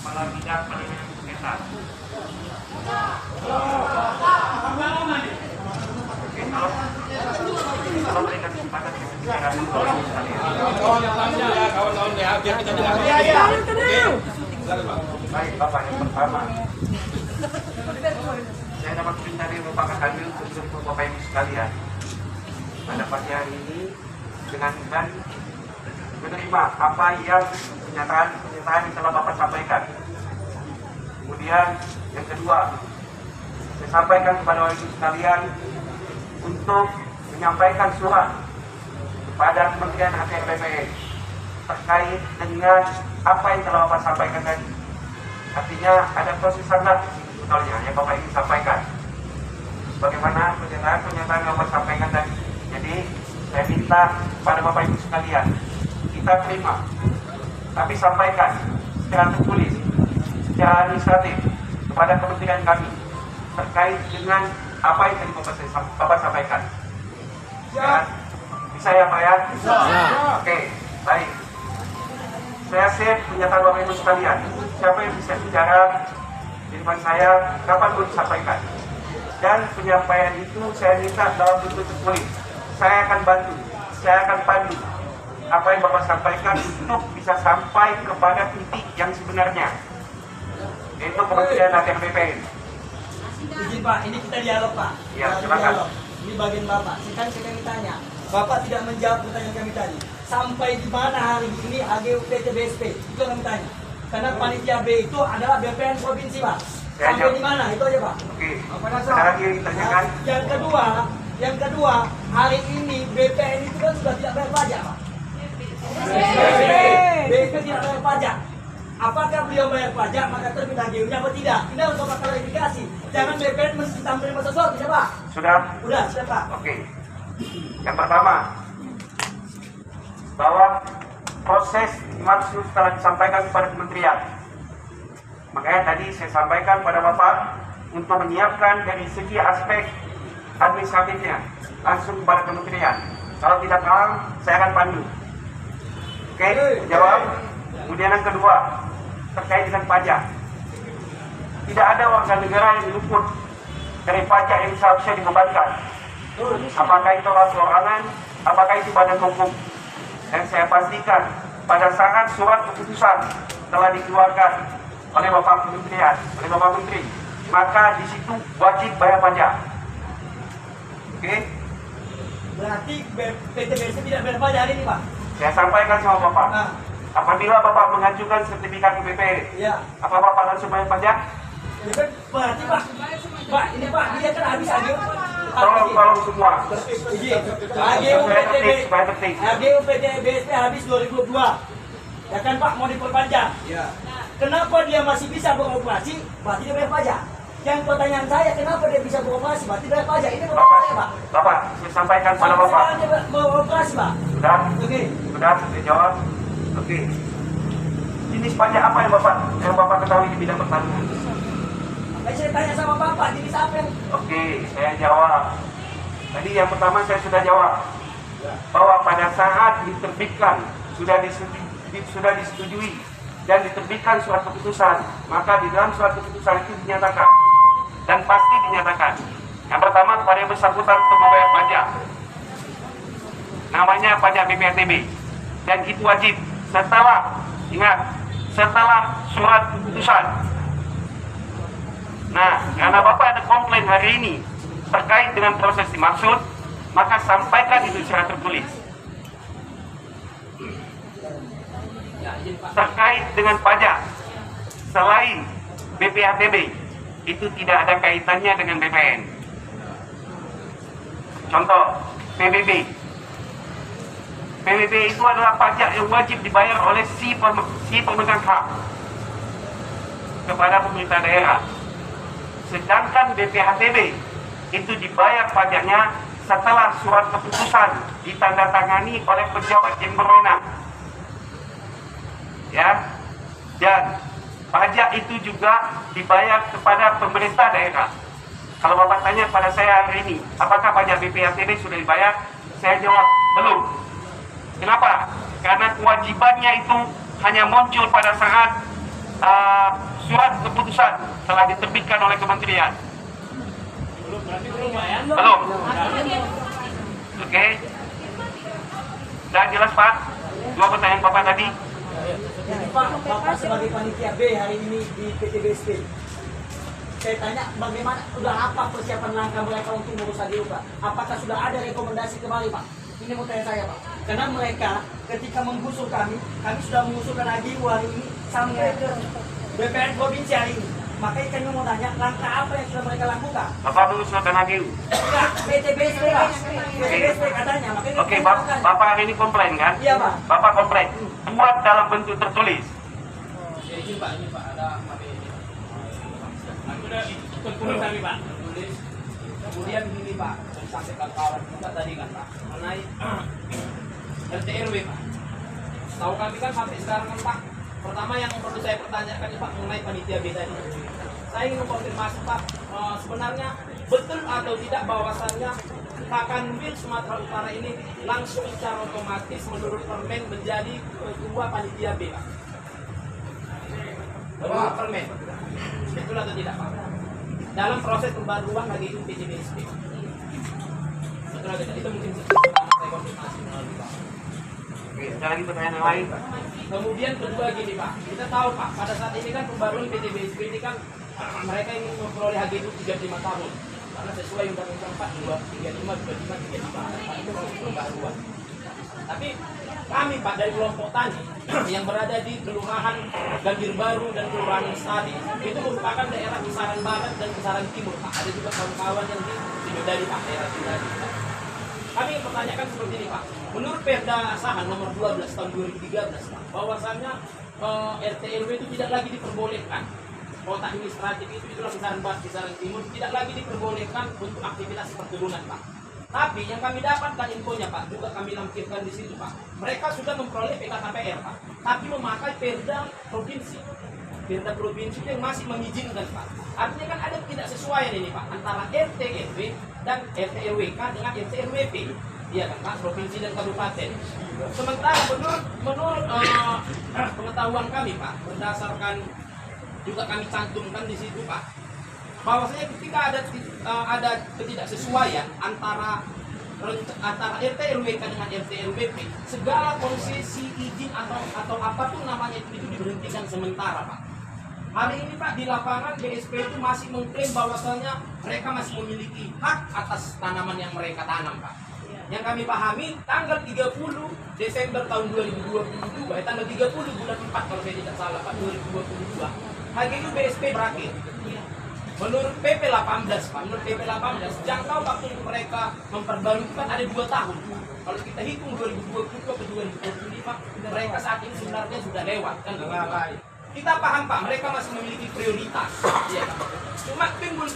Kepala Bidang Penanganan Sengketa. Oke, kalau berikan kesempatan kita kawan-kawan ya, biar kita tidak. Baik, Bapak, yang pertama, saya dapat perintah dari Bapak Kadil untuk Bapak Ibu sekalian pada pagi hari ini dengan menerima apa yang pernyataan yang telah Bapak sampaikan. Kemudian yang kedua, saya sampaikan kepada Bapak Ibu sekalian untuk menyampaikan surat kepada Kementerian ATR BPN terkait dengan apa yang telah Bapak sampaikan tadi. Artinya ada proses standar sebetulnya yang Bapak ingin sampaikan. Bagaimana pernyataan yang Bapak sampaikan tadi. Jadi saya minta kepada Bapak Ibu sekalian, kita terima, tapi sampaikan secara tertulis, secara administratif kepada kementerian kami terkait dengan apa yang tadi Bapak sampaikan. Ya. Bisa ya Pak ya? Bisa. Oke, baik. Saya share pernyataan Bapak Ibu sekalian. Siapa yang bisa bicara di depan saya, kapan pun disampaikan. Dan penyampaian itu saya minta dalam bentuk tertulis. Saya akan bantu, saya akan pandu apa yang Bapak sampaikan untuk bisa sampai kepada titik yang sebenarnya, yaitu Kementerian ATR BPN. Izin Pak, ini kita dialog Pak. Ya, silakan. Ini bagian Bapak. Sekarang saya tanya, Bapak tidak menjawab pertanyaan kami tadi. Sampai di mana hari ini HGUP TBSP? Itu yang kami tanya. Karena panitia B itu adalah BPN provinsi Pak. Sampai di mana? Itu aja Pak. Oke. Sekarang dia ditanyakan. Yang kedua, hari ini BPN itu kan sudah tidak bayar pajak Pak. BPN tidak bayar pajak. Apakah beliau bayar pajak maka terbit HGU-nya apa tidak? Ini harus Bapak klarifikasi. Jangan BPN mesti menerima sesuatu, ya Pak. Sudah? Sudah, Pak. Oke. Yang pertama, bahwa proses dimaksud telah disampaikan kepada kementerian. Makanya tadi saya sampaikan pada Bapak untuk menyiapkan dari segi aspek administratifnya langsung kepada kementerian. Kalau tidak paham, saya akan pandu. Oke, jawab. Kemudian yang kedua, terkait dengan pajak. Tidak ada warga negara yang luput dari pajak yang seharusnya dibebankan. Apakah itu orang perorangan, apakah itu badan hukum. Dan saya pastikan pada saat surat keputusan telah dikeluarkan oleh Bapak Kementerian, oleh Bapak Menteri, maka di situ wajib bayar pajak. Oke? Berarti PTBSP tidak bayar pajak hari ini Pak? Saya sampaikan sama Bapak. Nah. Apabila Bapak mengajukan sertifikat ke BPN, ya. Apa Bapak langsung bayar pajak? Ya kan, berarti Pak, ini Pak, dia kan habis HGU. Tolong semua. HGU PTBSP habis 2022. Ya kan Pak, mau diperpanjang. Ya. Kenapa dia masih bisa beroperasi? Berarti dia bayar pajak. Yang pertanyaan saya, kenapa dia bisa beroperasi? Berarti bayar pajak. Ini Pak. Bapak, saya sampaikan pada Bapak. Dia beroperasi Pak. Sudah? Oke. Sudah, saya jawab. Oke. Jenis pajak apa yang Bapak ketahui di bidang pertanian? Saya tanya sama Bapak, jenis apa yang... Oke, saya jawab. Tadi yang pertama saya sudah jawab. Bahwa pada saat diterbitkan, sudah disetujui dan diterbitkan surat keputusan, maka di dalam surat keputusan itu dinyatakan dan pasti dinyatakan. Yang pertama kepada yang bersangkutan untuk membayar pajak. Namanya pajak BPNTB. Dan itu wajib setelah surat keputusan. Nah, karena Bapak ada komplain hari ini terkait dengan proses dimaksud, maka sampaikan itu secara tertulis. Terkait dengan pajak, selain BPHTB, itu tidak ada kaitannya dengan BPN. Contoh, PBB. PBB itu adalah pajak yang wajib dibayar oleh si pemegang hak kepada pemerintah daerah. Sedangkan BPHTB itu dibayar pajaknya setelah surat keputusan ditandatangani oleh pejabat yang berwenang. Ya, dan pajak itu juga dibayar kepada pemerintah daerah. Kalau Bapak tanya pada saya hari ini, apakah pajak BPHTB sudah dibayar? Saya jawab, belum. Kenapa? Karena kewajibannya itu hanya muncul pada saat pusat telah diterbitkan oleh kementerian. Belum. Oke. Sudah jelas Pak? Dua pertanyaan Bapak tadi. Jadi Pak, Bapak sebagai panitia B hari ini di PT BSP, saya tanya bagaimana, sudah apa persiapan langkah mereka untuk mengurus HGU Pak? Apakah sudah ada rekomendasi kembali Pak? Ini mau tanya saya Pak. Karena mereka ketika menggusur kami sudah mengusulkan HGU hari ini sampai ke BPN Provinsi hari ini. Makanya kami mau tanya langkah apa yang sudah mereka lakukan? Bapak mengusulkan HGU. Enggak, PT BSP Pak. PT BSP katanya. Makanya Oke, Bapak hari ini komplain kan? Iya Pak. Bapak komplain. Buat dalam bentuk tertulis. Ini Pak, ada HP ini. Sudah tertulis kami Pak. Tulis. Kemudian gini Pak, disampaikan kawan kita tadi kan Pak, mengenai RT RW Pak. Tahu kami kan sampai sekarang kan Pak. Pertama yang perlu saya pertanyakan Pak mengenai panitia B tadi. Saya ingin mengkonfirmasi Pak, sebenarnya betul atau tidak bahwasannya Kakanwil Sumatera Utara ini langsung secara otomatis menurut permen menjadi ketua panitia B Pak. Menurut permen, betul atau tidak Pak? Dalam proses pembaruan lagi itu PJBSP. Betul atau tidak? Itu mungkin pertama saya konfirmasi melalui Pak. Oke, ada lagi pertanyaan yang lain? Kemudian kedua gini Pak, kita tahu Pak, pada saat ini kan pembaruan PJBSP ini kan mereka ingin memperoleh HGU 35 tahun. Karena sesuai Undang-Undang 4, 235, 25, 35 Pak, itu proses pembaruan. Tapi kami Pak dari kelompok tani yang berada di Kelurahan Gambir Baru dan Kelurahan Lestari itu merupakan daerah kisaran barat dan kisaran timur Pak. Ada juga kawan-kawan yang di Sindodadi Pak, daerah Sindodadi Pak. Kami pertanyakan seperti ini Pak. Menurut Perda Asahan nomor 12 tahun 2013 Pak, bahwasannya RT RW itu tidak lagi diperbolehkan. Kota administratif itu itulah kisaran barat, kisaran timur tidak lagi diperbolehkan untuk aktivitas perkebunan Pak. Tapi yang kami dapatkan infonya Pak, juga kami lampirkan di situ Pak. Mereka sudah memperoleh PKKPR Pak, tapi memakai Perda provinsi. Perda provinsi yang masih mengizinkan Pak. Artinya kan ada tidak sesuaian ini Pak antara RT RW dan RT RWK dengan RT RWP. Iya kan Pak, provinsi dan kabupaten. Sementara menurut pengetahuan kami Pak, berdasarkan juga kami cantumkan di situ Pak, bahwasanya ketika ada ketidaksesuaian antara RT RWK dengan RT RWP, segala konsesi izin atau apapun namanya itu diberhentikan sementara Pak. Hari ini Pak di lapangan BSP itu masih mengklaim bahwasanya mereka masih memiliki hak atas tanaman yang mereka tanam Pak. Yang kami pahami tanggal 30 Desember tahun 2022, tanggal 30 bulan 4 kalau saya tidak salah Pak, 2022, HGU BSP berakhir. Menurut PP 18 Pak, menurut PP 18 jangka waktu mereka memperbarui kan ada 2 tahun. Kalau kita hitung 2022 ke 2025, mereka saat ini sebenarnya sudah lewat kan. Kita paham Pak, mereka masih memiliki prioritas. Ya, cuma timbul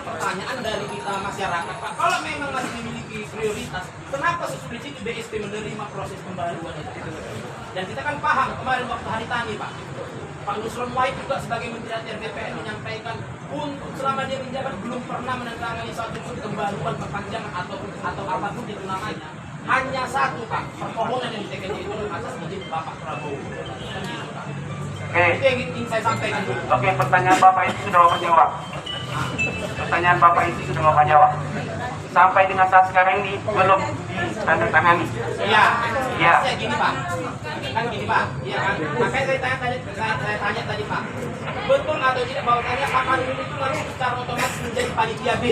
pertanyaan dari kita masyarakat Pak, kalau memang masih memiliki prioritas, kenapa sesulit itu BSP menerima proses pembaruan itu? Dan kita kan paham kemarin waktu hari tani Pak Nusron Wahid juga sebagai Menteri ATR BPN menyampaikan untuk selama dia menjabat belum pernah menandatangani suatu pembaruan perpanjangan atau apapun itu namanya. Hanya satu Pak, permohonan yang ditekan itu atas izin Bapak Prabowo. Oke. Itu yang ingin saya sampaikan dulu. Oke, pertanyaan Bapak itu sudah Bapak jawab. Pertanyaan Bapak itu sudah Bapak jawab. Sampai dengan saat sekarang ini belum ditandatangani. Iya. Iya. Ya gini Pak. Kan gini Pak. Iya kan. Makanya saya tanya tadi Pak. Betul atau tidak bahwasannya Kakanwil itu langsung secara otomatis menjadi panitia B?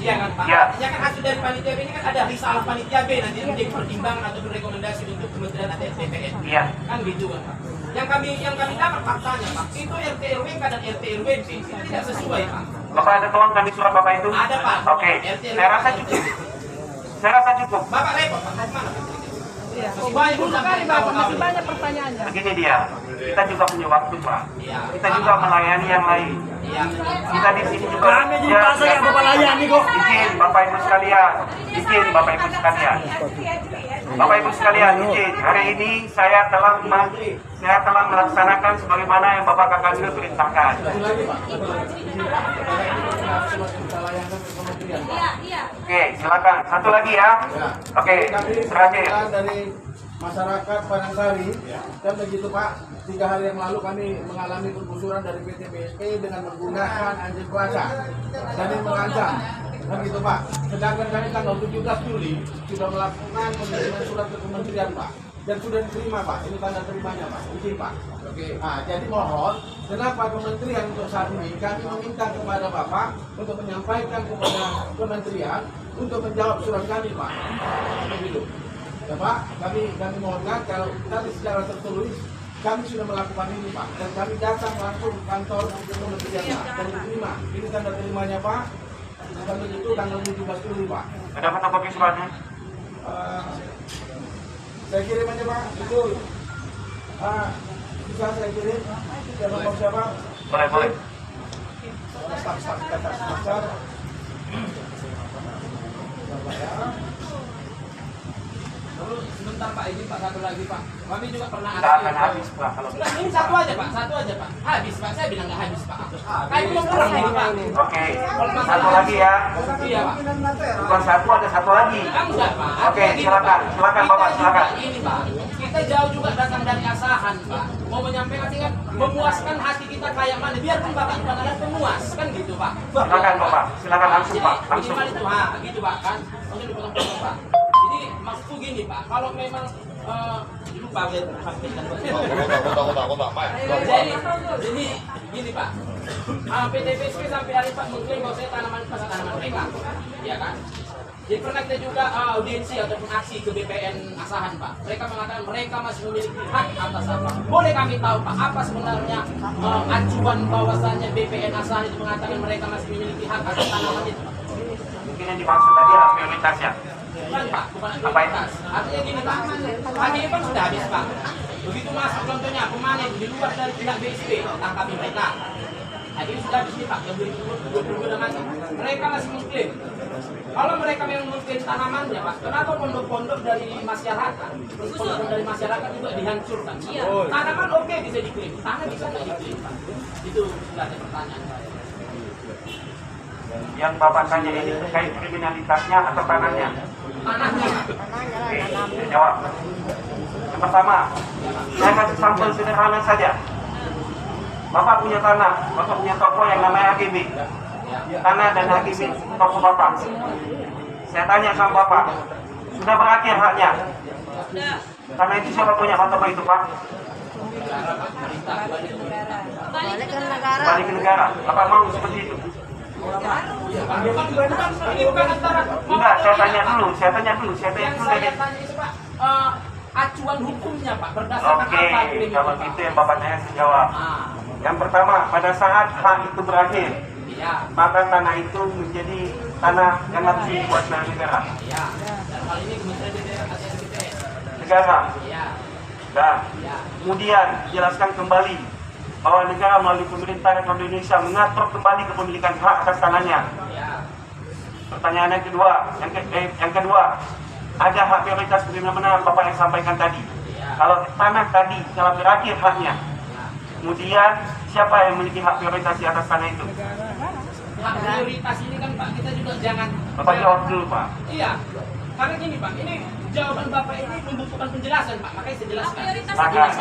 Iya kan Pak? Iya. Ya kan hasil dari panitia B ini kan ada risalah panitia B nanti menjadi pertimbangan atau rekomendasi untuk Kementerian ATR BPN. Iya. Kan gitu kan Pak. Yang kami dapat faktanya Pak, itu RT RWK dan RT RWP itu tidak sesuai Pak. Bapak ada tuangkan di surat Bapak itu? Ada Pak. Oke, saya rasa cukup. Saya rasa cukup. Bapak repot Pak, mau kemana? Iya. Masih banyak undang Sekali Bapak, masih banyak pertanyaannya. Begini dia, kita juga punya waktu Pak. Iya. Kita juga melayani yang lain. Iya. Kita di sini juga. Kami jadi bahasa yang Bapak layani kok. Izin Bapak Ibu sekalian, izin Bapak Ibu sekalian. Bapak Ibu sekalian, izin hari ini saya telah melaksanakan sebagaimana yang Bapak Kakanwil perintahkan. Iya, iya. Oke, silakan. Satu lagi ya. Oke, terakhir. Dari masyarakat Panangsari, kan begitu Pak. 3 hari yang lalu kami mengalami penggusuran dari PT BSP dengan menggunakan anjing pelacak dan yang mengancam, kan gitu Pak. Sedangkan kami tanggal 17 Juli sudah melakukan pengiriman surat ke kementerian Pak, dan sudah diterima Pak. Ini tanda terimanya Pak, izin Pak. Oke. Nah, jadi mohon, kenapa kementerian untuk saat ini kami meminta kepada Bapak untuk menyampaikan kepada kementerian untuk menjawab surat kami Pak. Begitu. Ya Pak, kami mohonkan kalau tadi secara tertulis kami sudah melakukan ini Pak, dan kami datang langsung ke kantor kementerian Pak dan diterima. Ini tanda terimanya Pak. Dan begitu tanggal 17 Juli Pak. Ada fotokopi suratnya? Saya kirim aja Pak, itu bisa saya kirim. Siapa? Boleh. Staf. Lalu sebentar Pak, ini Pak, satu lagi Pak. Kami juga pernah Tidak akan habis Pak kalau Nah, ini satu aja Pak. Habis Pak, saya bilang nggak habis Pak. Kayak belum pulang ini Pak. Oke, satu lagi ya. Iya Pak. Bukan satu, ada satu lagi. Enggak Pak. Oke, silakan Bapak, silakan. Ini Pak, kita jauh juga datang dari Asahan Pak. Mau menyampaikan kan memuaskan hati kita kayak mana. Biarpun Bapak juga adalah pemuas, kan gitu Pak. Silakan Bapak, silakan langsung Pak, langsung. Minimal itu, gitu Pak kan. Mungkin dipotong-potong Pak. Jadi maksudku gini Pak, kalau memang lupa ya, jadi gini Pak, PT BSP sampai hari Pak mengklaim bahwa saya tanaman mereka, ya kan? Jadi pernah kita juga audiensi ataupun aksi ke BPN Asahan Pak. Mereka mengatakan mereka masih memiliki hak atas apa? Boleh kami tahu Pak apa sebenarnya acuan bahwasannya BPN Asahan itu mengatakan mereka masih memiliki hak atas tanaman itu Pak? Mungkin yang dimaksud tadi hak prioritasnya. Bukan Pak, bukan Apa itu? prioritas. Artinya gini Pak, hanya kan sudah habis Pak. Begitu masuk contohnya pemanen di luar dari pihak BSP tangkapi mereka. Nah ini sudah habis nih Pak, yang 2022 macam. Mereka masih mengklaim. Kalau mereka memang mengklaim tanamannya Pak, kenapa pondok-pondok dari masyarakat, pondok dari masyarakat juga dihancurkan? Tanaman oke bisa diklaim, tanah bisa nggak diklaim Pak? Itu sudah ada pertanyaan saya. Yang Bapak tanya ini terkait kriminalitasnya atau tanahnya? Tanahnya Pak. Oke, saya jawab. Yang pertama, saya kasih sampel sederhana saja. Bapak punya tanah, Bapak punya toko yang namanya HGB. Tanah dan HGB toko Bapak. Saya tanya sama Bapak, sudah berakhir haknya? Tanah itu siapa punya toko itu Pak? Balik ke negara. Bapak mau seperti itu? Ini bukan antara. Enggak, saya tanya dulu. Yang saya tanya itu Pak, acuan hukumnya Pak berdasarkan Oke, apa? kalau gitu yang Bapak tanya saya jawab. Yang pertama, pada saat hak itu berakhir, Iya. maka tanah itu menjadi tanah yang harus dikuasai negara. Iya. Dan hal ini Kementerian Daerah ATS BPS. Negara. Iya. Dan Iya. kemudian jelaskan kembali bahwa negara melalui pemerintah Republik Indonesia mengatur kembali kepemilikan hak atas tanahnya. Iya. Pertanyaan yang kedua, yang kedua, ada hak prioritas bagaimana Bapak yang sampaikan tadi. Kalau tanah tadi telah berakhir haknya, kemudian siapa yang memiliki hak prioritas di atas tanah itu? Hak prioritas ini kan Pak, kita juga jangan. Bapak jawab dulu Pak. Iya. Karena gini Pak, ini jawaban Bapak ini membutuhkan penjelasan Pak, makanya saya jelaskan. Silakan.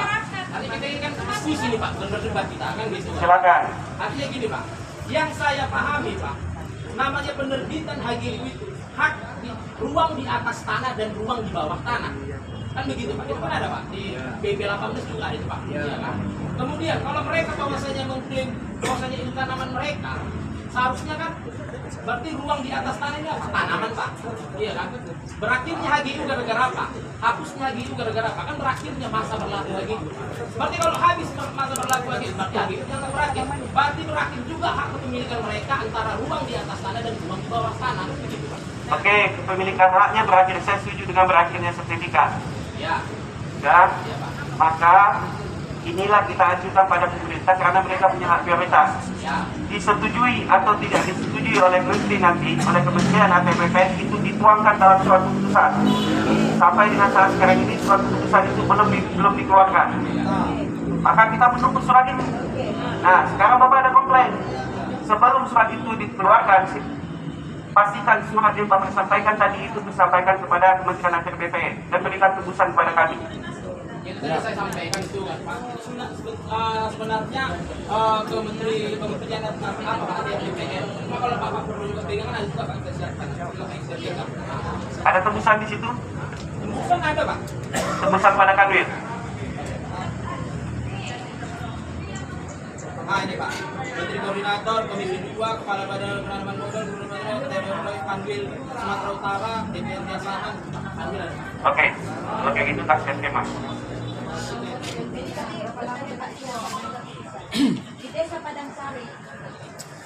Nanti kita ini kan diskusi nih Pak, benar debat kita kan gitu. Silakan. Artinya gini Pak, yang saya pahami Pak, namanya penerbitan HGU itu hak di ruang di atas tanah dan ruang di bawah tanah. Kan begitu Pak, itu kan ada Pak, di PP 18 juga ada itu Pak. Iya kan? Kemudian kalau mereka bahwasanya mengklaim bahwasanya itu tanaman mereka, seharusnya kan berarti ruang di atas tanah ini apa? Tanaman Pak. Iya kan? Berakhirnya HGU gara-gara apa? Hapusnya HGU gara-gara apa? Kan berakhirnya masa berlaku HGU. Berarti kalau habis masa berlaku HGU, berarti HGU jangan berakhir. Berarti berakhir juga hak kepemilikan mereka antara ruang di atas tanah dan ruang di bawah tanah. Begitu Pak. Oke, kepemilikan haknya berakhir. Saya setuju dengan berakhirnya sertifikat. Ya. Dan Ya Pak. maka inilah kita ajukan pada pemerintah karena mereka punya hak prioritas. Ya. Disetujui atau tidak disetujui oleh Menteri nanti, oleh Kementerian atau BPN itu dituangkan dalam surat keputusan. Sampai dengan saat sekarang ini surat keputusan itu belum dikeluarkan. Maka kita menunggu surat itu. Nah, sekarang Bapak ada komplain. Sebelum surat itu dikeluarkan, pastikan semua yang Bapak sampaikan tadi itu disampaikan kepada Kementerian Atr BPN dan berikan tebusan kepada kami. Itu tadi saya sampaikan itu kan Pak. Sebenarnya Kementerian Atr BPN. Cuma kalau Bapak perlu juga pegangan ada juga Pak, kita siapkan. Ada tebusan di situ? Tebusan ada Pak. Tebusan pada Kanwil. Nah ini Pak, Menteri Koordinator, Komisi 2, Kepala Badan Penanaman Modal, Gubernur Madura, Kanwil Sumatera Utara, DPRD Selatan, Kanwil. Oke itu tak skema. Di Desa Padangsari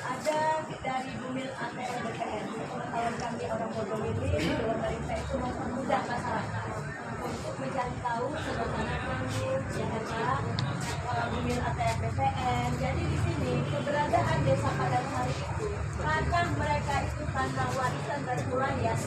ada dari Bumil ATR BPN. Pengetahuan kami orang Bodomili, pemerintah itu mempermudah masyarakat untuk mencari tahu sebagaimana jakarta Bumil ATR BPN. Jadi di sini keberadaan Desa Padangsari itu karena mereka itu tanah warisan dari Murayas.